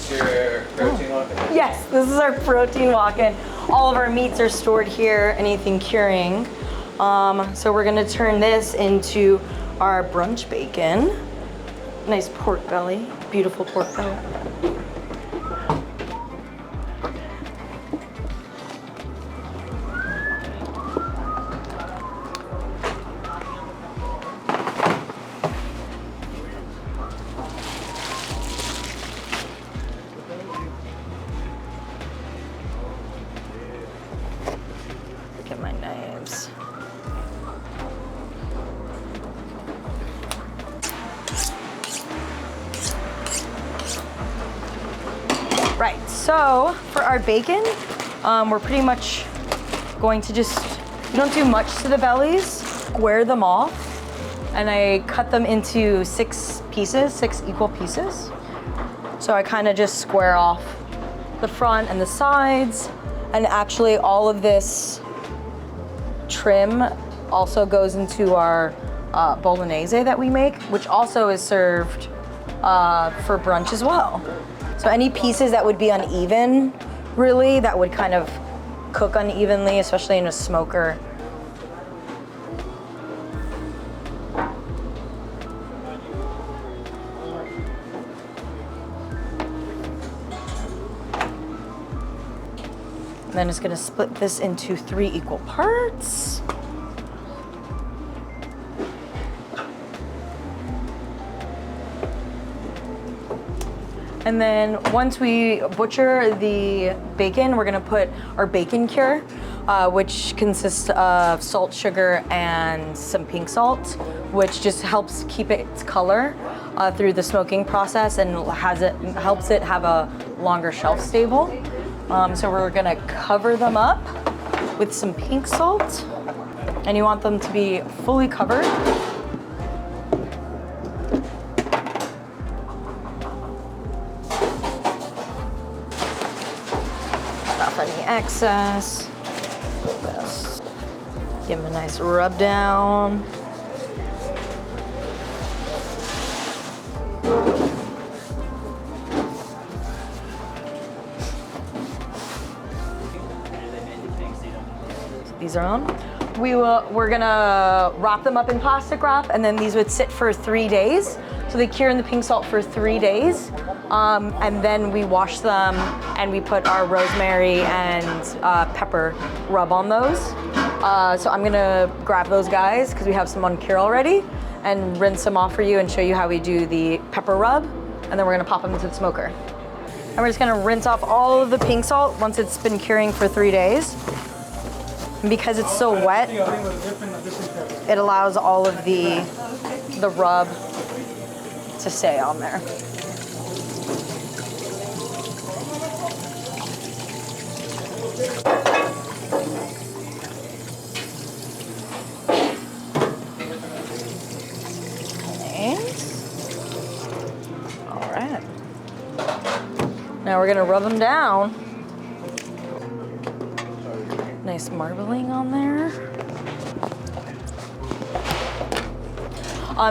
this your protein walk-in? Yes, this is our protein walk-in. All of our meats are stored here, anything curing. So we're gonna turn this into our brunch bacon. Nice pork belly, beautiful pork belly. Get my knives. Right, so for our bacon, we're pretty much going to we don't do much to the bellies, square them off, and I cut them into 6 pieces, 6 equal pieces. So I kind of just square off the front and the sides, and actually all of this trim also goes into our bolognese that we make, which also is served for brunch as well. So any pieces that would be uneven, really, that would kind of cook unevenly, especially in a smoker. And then it's gonna split this into 3 equal parts. And then once we butcher the bacon, we're gonna put our bacon cure, which consists of salt, sugar, and some pink salt, which just helps keep its color through the smoking process and helps it have a longer shelf stable. So we're gonna cover them up with some pink salt, and you want them to be fully covered. Any excess. This. Give them a nice rub down. These are on. We're gonna wrap them up in plastic wrap, and then these would sit for 3 days. So they cure in the pink salt for 3 days. And then we wash them and we put our rosemary and pepper rub on those. So I'm gonna grab those guys because we have some on cure already and rinse them off for you and show you how we do the pepper rub. And then we're gonna pop them into the smoker. And we're just gonna rinse off all of the pink salt once it's been curing for 3 days. And because it's so wet, it allows all of the rub to stay on there. All right. Now we're gonna rub them down. Nice marbling on there.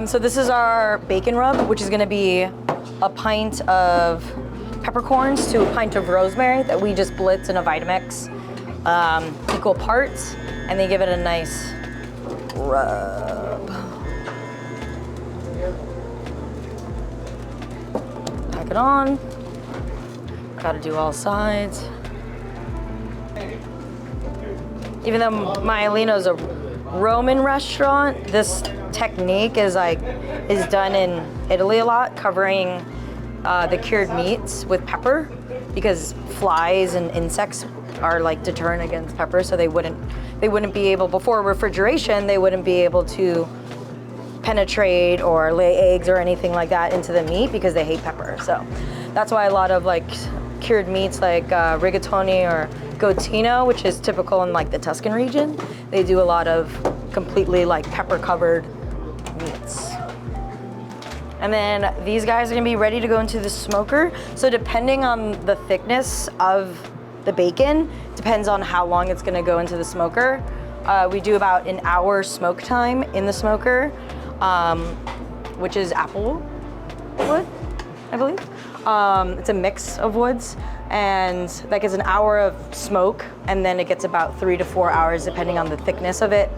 So this is our bacon rub, which is gonna be a pint of peppercorns to a pint of rosemary that we just blitz in a Vitamix, equal parts, and they give it a nice rub. Pack it on. Gotta do all sides. Even though Maialino is a Roman restaurant, this technique is done in Italy a lot, covering the cured meats with pepper, because flies and insects are like deterrent against pepper, so they wouldn't be able, before refrigeration, they wouldn't be able to penetrate or lay eggs or anything like that into the meat because they hate pepper. So that's why a lot of like cured meats like rigatoni or goatino, which is typical in like the Tuscan region, they do a lot of completely like pepper covered meats. And then these guys are gonna be ready to go into the smoker. So depending on the thickness of the bacon, depends on how long it's gonna go into the smoker. We do about an hour smoke time in the smoker, which is apple wood, I believe. It's a mix of woods, and that gets an hour of smoke, and then it gets about 3 to 4 hours, depending on the thickness of it,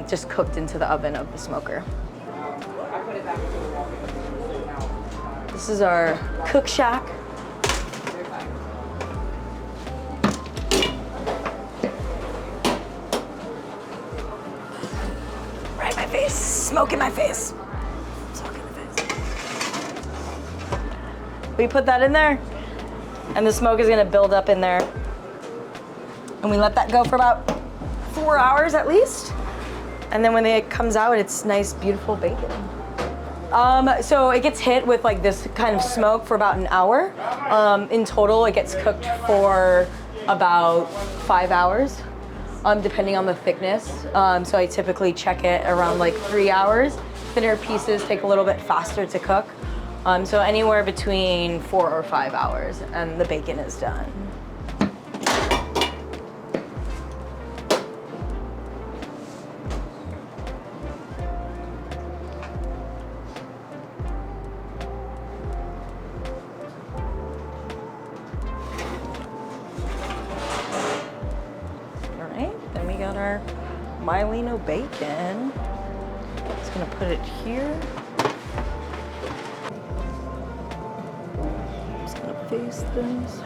just cooked into the oven of the smoker. This is our cook shack. Right in my face, smoke in my face. Smoke in the face. We put that in there, and the smoke is gonna build up in there. And we let that go for about 4 hours at least. And then when it comes out, it's nice, beautiful bacon. So it gets hit with like this kind of smoke for about an hour. In total, it gets cooked for about 5 hours, depending on the thickness. So I typically check it around like 3 hours. Thinner pieces take a little bit faster to cook. So anywhere between 4 or 5 hours, and the bacon is done. Then we got our Maialino bacon. Just gonna put it here. Just gonna face this.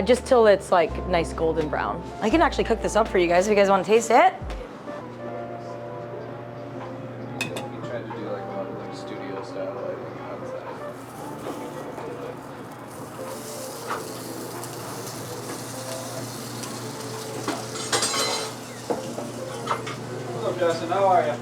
Just till it's like nice golden brown. I can actually cook this up for you guys if you guys want to taste it. We tried to do like a lot of like studio style lighting outside. Hello, Justin. How are you?